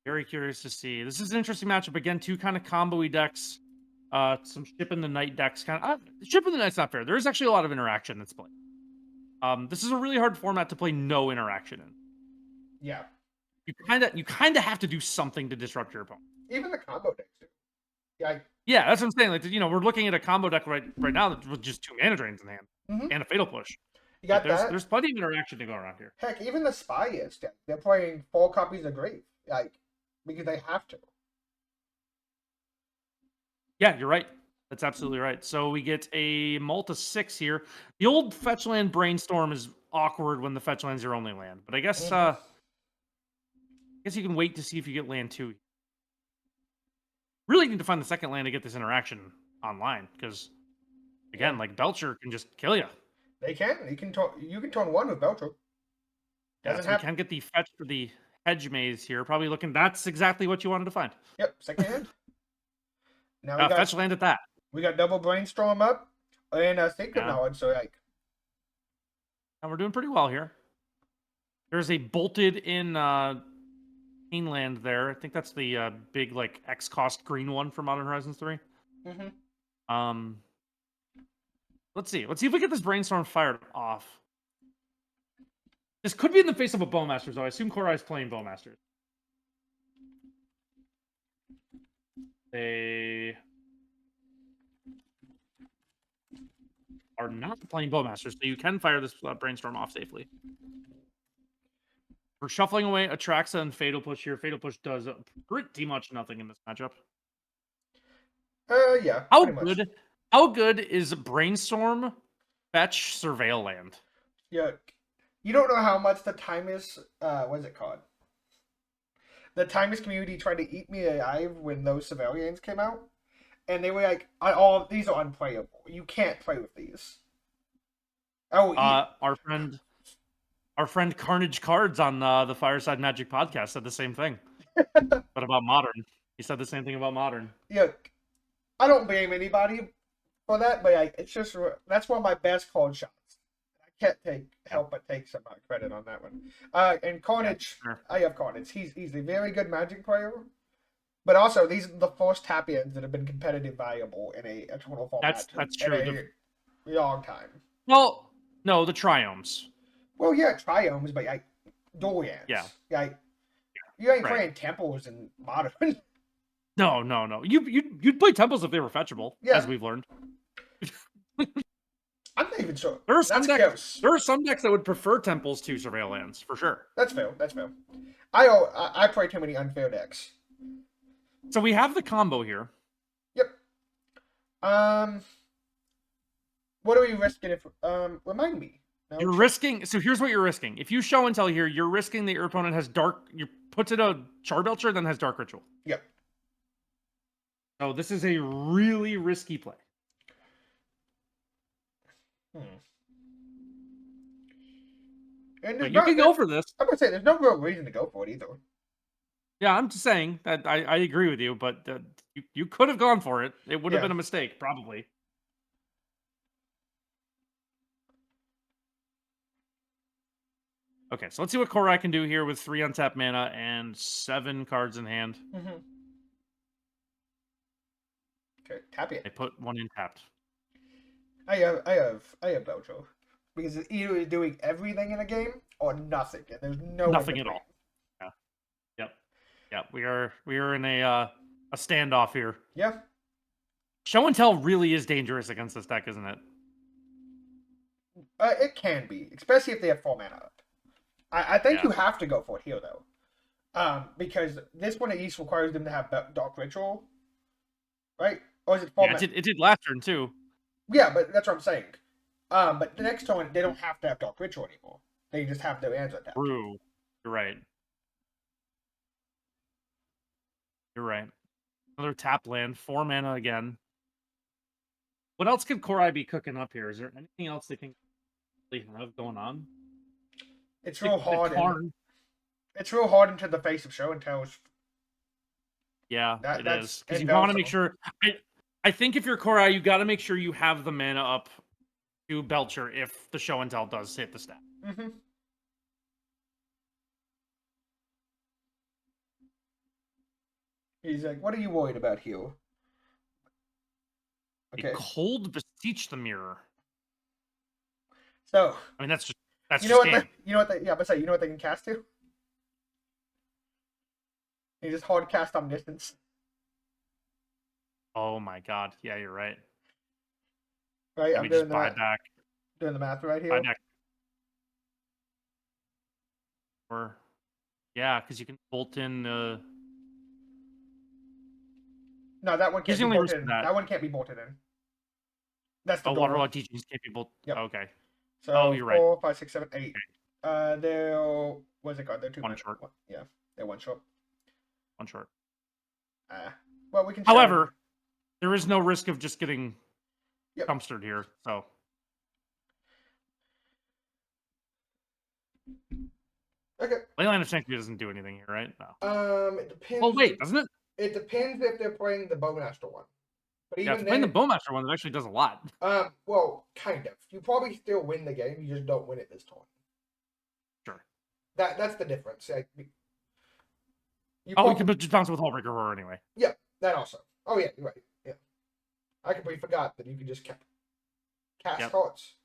Very curious to see. This is an interesting matchup. Again, two kind of combo-y decks. Some Ship in the Night decks. Ship in the Night's not fair. There is actually a lot of interaction that's played. This is a really hard format to play no interaction in. Yeah. You kind of have to do something to disrupt your opponent. Even the combo decks too. Yeah. Yeah, that's what I'm saying. Like, we're looking at a combo deck right now with just 2 mana drains in hand and a Fatal Push. You Like, got that. there's plenty of interaction to go around here. Heck, even the Spy is deck. They're playing 4 copies of Grave, because they have to. Yeah, you're right. That's absolutely right. So we get a Malta 6 here. The old fetch land Brainstorm is awkward when the fetch land's your only land, but I guess you can wait to see if you get land 2. Really need to find the second land to get this interaction online, because again, like Belcher can just kill you. They can. You can turn 1 with Belcher. We can get the fetch for the hedge maze here. Probably looking. That's exactly what you wanted to find. Yep, second hand. Now we got fetch land at that. We got double Brainstorm up and Sacred Knowledge. So and we're doing pretty well here. There's a bolted in Land there. I think that's the big like X cost green one for Modern Horizons 3. Let's see if we get this Brainstorm fired off. This could be in the face of a Bowmasters, though. I assume Korai is playing Bowmasters. They are not playing Bowmasters, so you can fire this Brainstorm off safely. We're shuffling away Atraxa and Fatal Push here. Fatal Push does pretty much nothing in this matchup. Yeah. How good is Brainstorm fetch Surveil land? Yeah. You don't know how much the Timeless, what is it called? The Timeless community tried to eat me alive when those civilians came out. And they were like, these are unplayable. You can't play with these. Our friend Carnage Cards on the Fireside Magic podcast said the same thing. But about Modern. He said the same thing about Modern. Yeah. I don't blame anybody for that, but it's just, that's one of my best called shots. I can't help but take some credit on that one. And Carnage, I have Carnage. He's a very good Magic player. But also, these are the first tap-ins that have been competitive viable in a total format. That's true. In a long time. Well, no, the Triomes. Well, yeah, Triomes, but Dorians. Yeah. You ain't playing Temples in Modern. No. You'd play Temples if they were fetchable, as we've learned. I'm not even sure. There are some decks that would prefer Temples to Surveil lands, for sure. That's fair. I play too many unfair decks. So we have the combo here. Yep. What are we risking if remind me? No, you're risking. So here's what you're risking. If you show and tell here, you're risking that your opponent has puts it a Charbelcher, then has Dark Ritual. Yep. So this is a really risky play. And you can go for this. I'm gonna say there's no real reason to go for it either. Yeah, I'm just saying that I agree with you, but you could have gone for it. It would have been a mistake, probably. Okay, so let's see what Korai can do here with 3 untapped mana and 7 cards in hand. Okay, tap it. They put 1 in tapped. I have Belcher. Because it's either doing everything in a game or nothing, and there's nothing at all. Yeah. We are in a standoff here. Yeah. Show and tell really is dangerous against this deck, isn't it? It can be, especially if they have 4 mana up. I think you have to go for it here though, because this one at least requires them to have Dark Ritual, right? Or is it 4 mana? It did last turn too. Yeah, but that's what I'm saying. But the next turn they don't have to have Dark Ritual anymore. They just have their hands attacked. True. You're right. Another tap land, 4 mana again. What else could Korai be cooking up here? Is there anything else they can have going on? It's real hard. It's real hard into the face of show and tells. Yeah, it is. Because you want to make sure. I think if you're Korai, you got to make sure you have the mana up to Belcher if the show and tell does hit the stat. He's like, "What are you worried about here?" A Okay. cold beseech the mirror. So I mean, that's you know just what? game. You know what? Yeah, but say you know what they can cast to? He just hard cast omniscience. Oh my god. Yeah, you're right. Right? I'm Maybe just doing the buy math, back. doing the math right Buy here. back. Or yeah, because you can bolt in. No, that one Here's can't the be only bolted risk of in. that. That one can't be bolted in. That's the Oh, door. waterlogged teachings can't be bolt. Yep. Okay. Oh, So you're right. 4, 5, 6, 7, 8. Okay. They're what's it called? They're 2 One minutes. short. Yeah, they're 1 short. One short. Well, we can. However, there is no risk of just getting Yep. dumpstered here. So. Okay. Leyline of Sanctuary doesn't do anything here, right? No. It depends. Oh wait, doesn't it? It depends if they're playing the Bowmaster one. But Yeah, even it's playing the then, Bowmaster one that actually does a lot. well, kind of. You probably still win the game. You just don't win it this time. Sure. That's the difference. You probably, can just bounce with Hullbreaker Horror anyway. Yeah, that also. Oh yeah, you're right. Yeah, I completely forgot that you can just cast cards.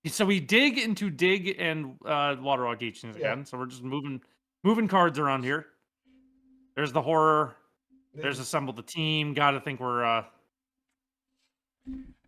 So we dig into dig and waterlog teachings again. So we're just moving cards around here. There's the horror. There's assemble the team. Gotta think we're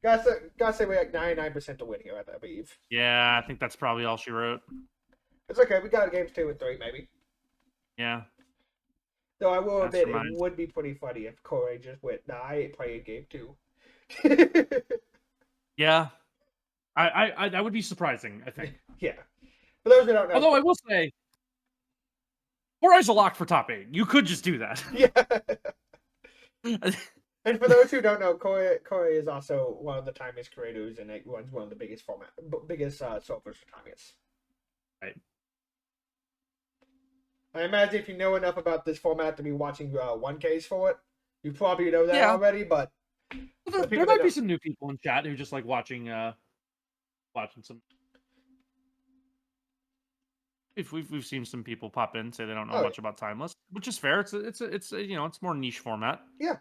gotta say we're like 99% to win here, I believe. Yeah, I think that's probably all she wrote. It's okay. We got games 2 and 3 maybe. Yeah. Though I will admit, it would be pretty funny if Corey just went, "Nah, I ain't playing game 2." Yeah. I that would be surprising, I think. Yeah. For those who don't know. Although I will say, Four Eyes a lock for top 8. You could just do that. Yeah. And for those who don't know, Corey is also one of the Timeless creators, and it runs one of the biggest solvers for Timeless. Right. I imagine if you know enough about this format to be watching 1Ks for it, you probably know that already. But there might be some new people in chat who just like watching some. If we've seen some people pop in say they don't know much about Timeless, which is fair. It's it's more niche format. Yeah.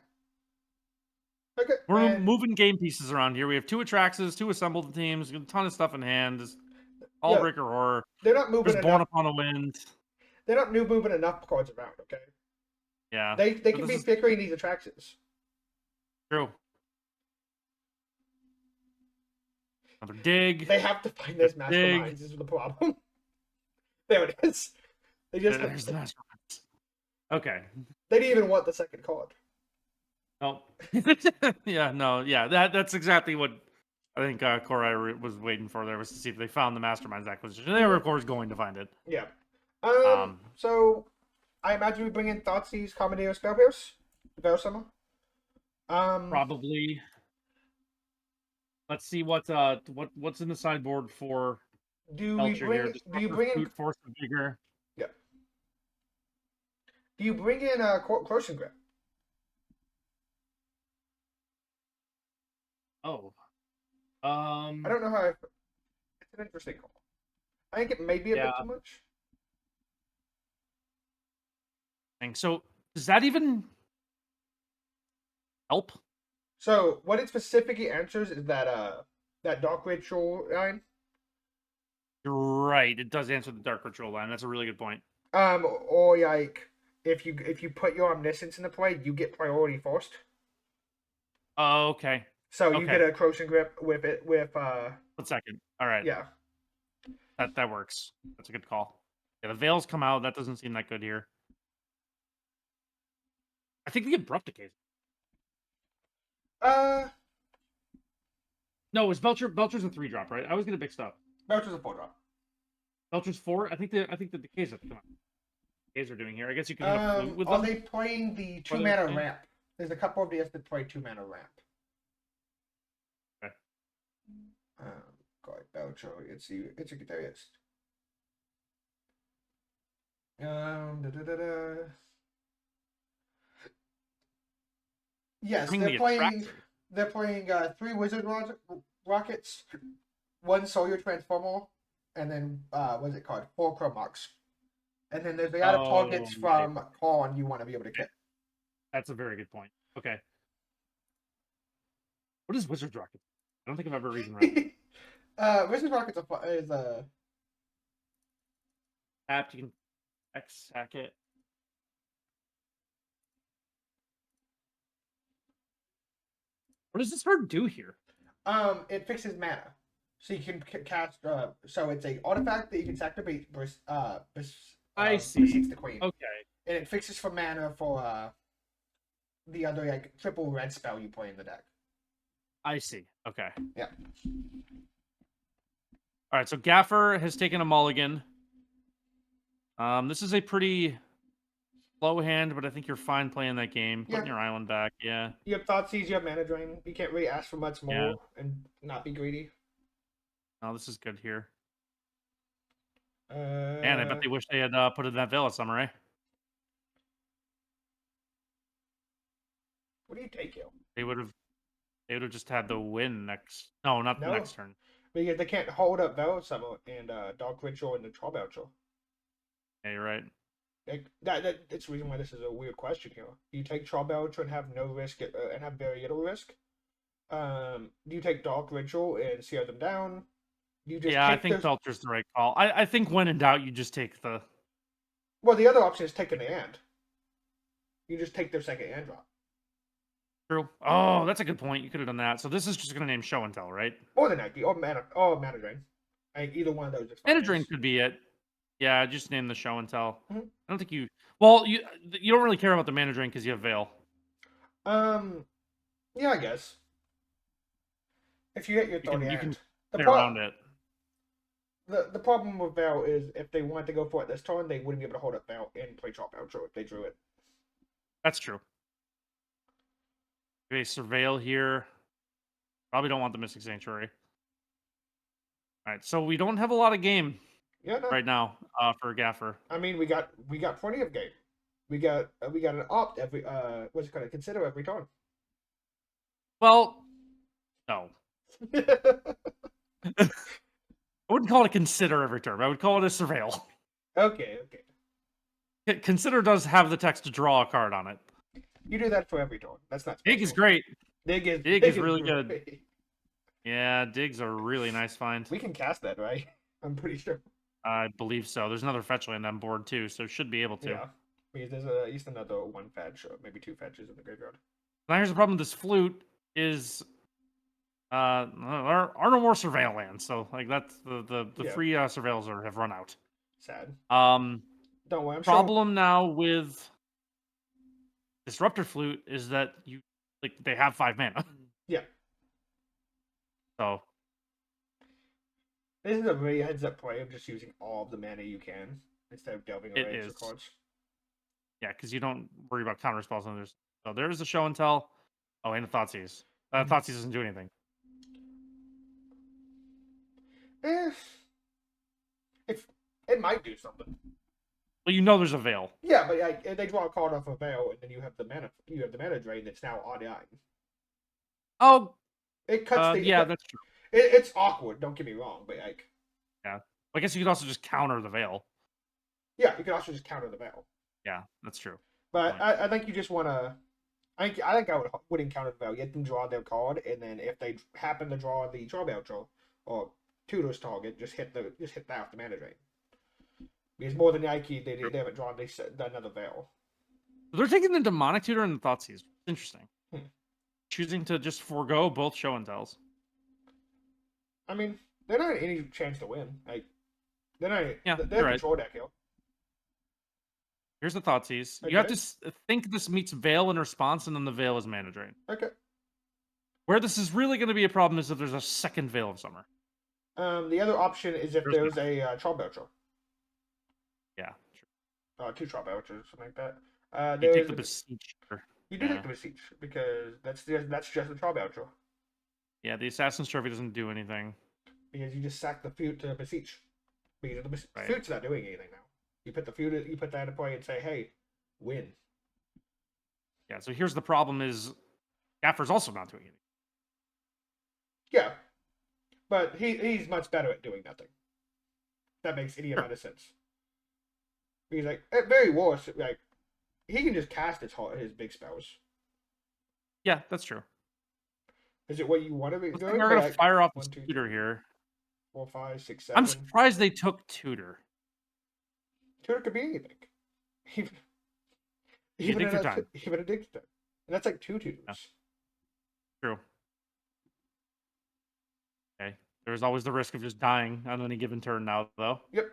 Okay. We're moving game pieces around here. We have 2 Atraxes, 2 assembled teams, a ton of stuff in hand. All Breaker Horror. They're not moving enough. Born Upon a Wind. They're not moving enough cards around. Okay. Yeah. They can be figuring these Atraxes. True. Another dig. They have to find those masterminds. Is the problem. There it is. They just there's the masterminds. Okay. They didn't even want the second card. Oh. That's exactly what I think Corey was waiting for there, was to see if they found the masterminds acquisition. They were, of course, going to find it. Yeah. So I imagine we bring in Thoughtseize, Commodore, Spellpierce, Verisummer. Probably. Let's see what's in the sideboard for Belcher here. Do you bring in Force of Vigor? Yeah. Do you bring in Crushing Grip? Oh. I don't know how. It's an interesting call. I think it may be a bit too much. So does that even help? So what it specifically answers is that Dark Ritual line. You're right. It does answer the Dark Ritual line. That's a really good point. Or like if you put your Omniscience into play, you get priority first. Oh, okay. So you get a Crushing Grip with it with 1 second. All right. Yeah. That works. That's a good call. Yeah, the Veils come out. That doesn't seem that good here. I think they get Abrupt Decay. No, it's Belcher. Belcher's a 3-drop, right? I always get it mixed up. Belcher's a 4-drop. Belcher's 4. I think the Decays are doing here. I guess you can have Flute with them. Are they playing the 2-mana ramp? There's a couple of DS that play 2-mana ramp. Okay. God, Belcher. It's a guitarist. Yes, they're playing 3 Wizard Rockets, 1 Solar Transformer, and then what's it called? 4 Chromox. And then there's the out of targets from Pawn you want to be able to get. That's a very good point. Okay. What is Wizard's Rocket? I don't think I've ever even read it. Wizard Rocket's is Tapped, you can X hack it. What does this card do here? it fixes mana, so you can cast. So it's a artifact that you can sack to I beseech see. the queen, Okay. and it fixes for mana for the other like triple red spell you play in the deck. I see. Okay. Yeah. All right. So Gaffer has taken a mulligan. This is a pretty slow hand, but I think you're fine playing that game. Yeah. Putting your island back. Yeah. You have Thoughtseize, you have Mana Drain. You can't really ask for much Yeah. more and not be greedy. Oh, this is good here. Uh, Man, I bet they wish they had put in that Veil Samurai. What do you take, you? They would have just had the win next. No, not the No. next turn. Because they can't hold up Veil Summon and Dark Ritual and the Troll Belcher. Yeah, you're right. That's the reason why this is a weird question here. You take Troll Belcher and have no risk and have very little risk. Do you take Dark Ritual and sear them down? You just Yeah, I take think those... Belcher's the right call. I think when in doubt, you just take the. Well, the other option is taking the end. You just take their second hand drop. True. Oh, that's a good point. You could have done that. So this is just going to name Show and Tell, right? Or the Nike, or Mana Drain. Either one of those is fine. Mana Drain could be it. Yeah, just name the Show and Tell. Mm-hmm. I don't think you. Well, you don't really care about the Mana Drain because you have Veil. Yeah, I guess. If you hit your third You hand, can the play around it. The problem with Veil is if they wanted to go for it this turn, they wouldn't be able to hold up Veil and play Troll Belcher if they drew it. That's true. Okay, Surveil here. Probably don't want the Mystic Sanctuary. All right, so we don't have a lot of game right now for Gaffer. I mean, we got plenty of game. We got an opt every what's it called? Consider every turn. Well, no. I wouldn't call it a consider every turn. I would call it a surveil. Okay. Consider does have the text to draw a card on it. You do that for every turn. That's not special. Dig is great. Dig is really good. Yeah, Dig's a really nice find. We can cast that, right? I'm pretty sure. I believe so. There's another fetch land on board too, so should be able to. Yeah, because there's at least another one fetch, or maybe two fetches in the graveyard. Now here's the problem with this flute is there are no more surveil lands, so like that's the free surveils have run out. Sad. Don't worry. Problem now with Disruptor Flute is that they have 5 mana. Yeah. So this is a really heads-up play of just using all of the mana you can instead of delving away extra cards. Yeah, because you don't worry about counter spells on this. So there's a Show and Tell. Oh, and a Thoughtseize. Thoughtseize doesn't do anything. If it might do something. Well, you know there's a Veil. Yeah, but they draw a card off a Veil, and then you have the mana drain that's now odd-eyed. Oh, it cuts the. Yeah, that's true. It's awkward. Don't get me wrong, but yeah, I guess you could also just counter the Veil. Yeah, you could also just counter the Veil. Yeah, that's true. But I think you just want to. I think I would encounter the Veil. Get them draw their card, and then if they happen to draw the Troll Belcher or Tutor's target, just hit that with the mana drain. Because more than likely they haven't drawn another Veil. They're taking the Demonic Tutor and the Thoughtseize. Interesting. Choosing to just forego both Show and Tells. I mean, they're not any chance to win. They're not. Yeah, they're right. control deck here. Here's the Thoughtseize. Okay. You have to think this meets Veil in response, and then the Veil is mana drain. Okay. Where this is really going to be a problem is if there's a second Veil of Summer. The other option is if there's a Troll Belcher. Yeah. True. 2 Troll Belchers, something like that. You take the Beseech. You do take the Beseech because that's just a Troll Belcher. Yeah, the Assassin's Trophy doesn't do anything. Because you just sack the Flute to Beseech. Because the Flute's not doing anything now. You put that in play and say, hey, win. Yeah, so here's the problem is Gaffer's also not doing anything. Yeah. But he's much better at doing nothing. That makes any amount of sense. Because at very worst, he can just cast his big spells. Yeah, that's true. Is it what you want to be Looks like doing? they're gonna fire off the 1, 2, tutor 3, here. 4, 5, 6, I'm 7. surprised they took tutor. Tutor could be anything. Even Yeah, take your time. even a dictator. And that's like 2 tutors. Yeah. True. Okay. There's always the risk of just dying on any given turn now, though. Yep.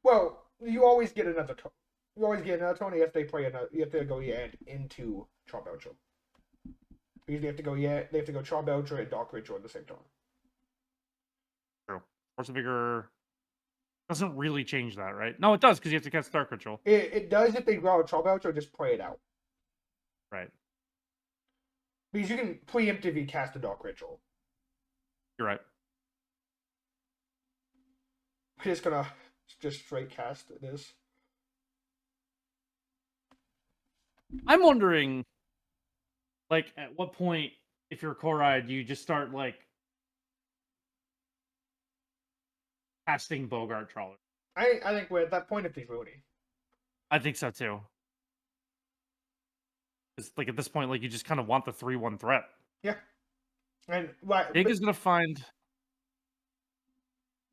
Well, you always get another turn. You always get another turn if they play another. You have to go Yand into Char Belcher. Because they have to go They have to go Char Belcher and Dark Ritual at the same time. True. Force of Vigor doesn't really change that, right? No, it does because you have to cast Dark Ritual. It does if they draw a Char Belcher, just play it out. Right. Because you can preemptively cast a Dark Ritual. You're right. We're just gonna just straight cast this. I'm wondering, like, at what point, if you're Korai, do you just start, like, casting Bogart Trawler? I think we're at that point if he's Rooney. I think so, too. It's like, at this point, like, you just kind of want the 3/1 threat. Yeah. And right, Big is going to find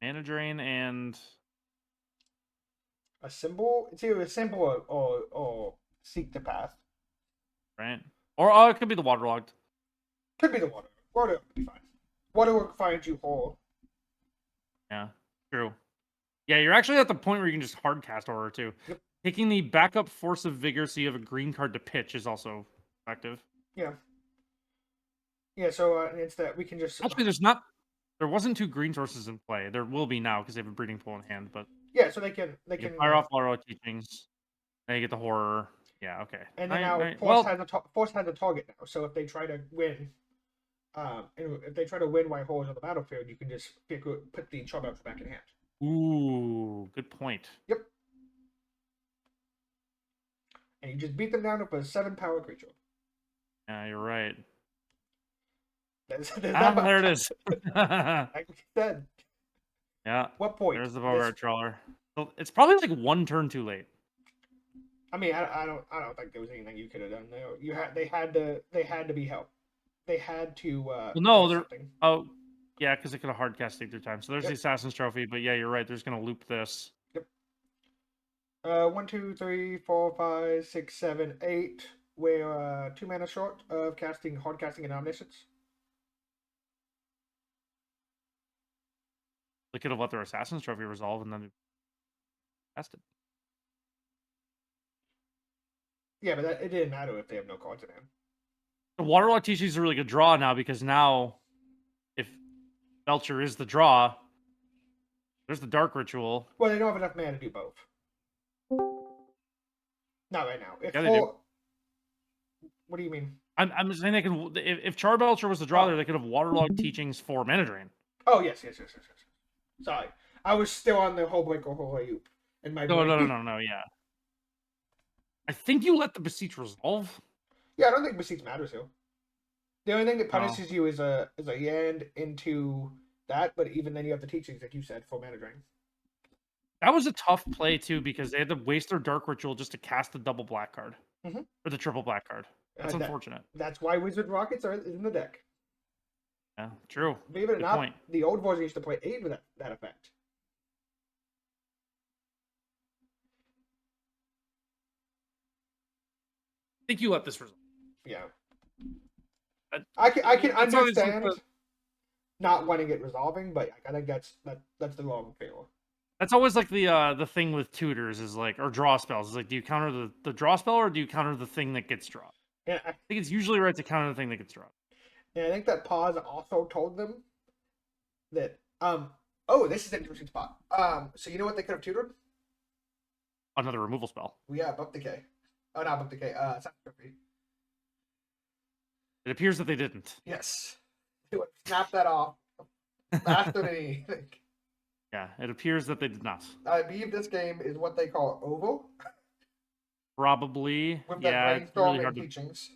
Mana Drain and a symbol. It's either a symbol or seek the path. right, or it could be the Waterlogged. Could be the water. Water would be fine. Water will find you whole. Yeah, true. Yeah, you're actually at the point where you can just hard cast Aurora too. Yep. Taking the backup Force of Vigor, so you have a green card to pitch, is also effective. Yeah. Yeah. So instead, we can just Actually, there wasn't 2 green sources in play. There will be now because they have a breeding pool in hand. But yeah. So they can fire off Aurora Teachings. Now you get the horror. Yeah, okay. And then Right. Force has a target now. So if they try to win, if they try to win while Horror's on the battlefield, you can just put the Char Belcher back in hand. Ooh, good point. Yep. And you just beat them down with a 7-power creature. Yeah, you're right. There it is. Like we said. Yeah. What point? There's the Bogart Trawler. So it's probably like 1 turn too late. I mean, I don't think there was anything you could have done there. They had to be helped. They had to. Well, no, they're. Something. Oh, yeah, because they could have hard cast through time. So there's Yep. the Assassin's Trophy, but yeah, you're right. There's gonna loop this. Yep. 1, 2, 3, 4, 5, 6, 7, 8. We're 2 mana short of hard casting and omniscience. They could have let their Assassin's Trophy resolve and then cast it. Yeah, but it didn't matter if they have no cards in hand. The Waterlogged TC is a really good draw now because now, if Belcher is the draw, there's the Dark Ritual. Well, they don't have enough mana to do both. Not right now. Yeah, they do. What do you mean? I'm saying they can. If Char Belcher was the draw there, they could have Waterlogged Teachings for Mana Drain. Oh yes. Sorry, I was still on the whole break or whole Ayup. No. Yeah. I think you let the Beseech resolve. Yeah, I don't think Beseech matters here. The only thing that punishes you is a Yand into that, but even then you have the teachings, like you said, for Mana Drain. That was a tough play too because they had to waste their Dark Ritual just to cast the double black card. Mm-hmm. Or the triple black card. That's unfortunate. That's why Wizard Rockets are in the deck. Yeah, true. Believe it or not, the old version used to play 8 with that effect. I think you let this resolve. Yeah. I can understand like not wanting it resolving, but I think that's the wrong feel. That's always like the thing with tutors is like, or draw spells is like, do you counter the draw spell or do you counter the thing that gets drawn? Yeah, I think it's usually right to counter the thing that gets drawn. And I think that pause also told them that this is an interesting spot. So you know what they could have tutored? Another removal spell. Yeah, Book Decay. Oh, not Book Decay. Sacrifice. It appears that they didn't. Yes. They would snap that off faster than anything. Yeah, it appears that they did not. I believe this game is what they call oval. Probably. With yeah, that it's really brainstorming hard teachings.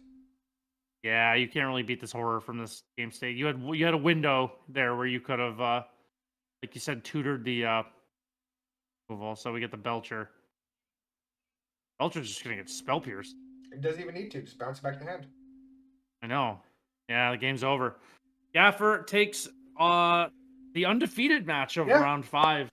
Yeah, you can't really beat this horror from this game state. You had a window there where you could have, like you said, tutored the removal. So we get the Belcher. Belcher's just gonna get Spell Pierce. It doesn't even need to. Just bounce it back to hand. I know. Yeah, the game's over. Gaffer takes the undefeated match of Yeah. round 5.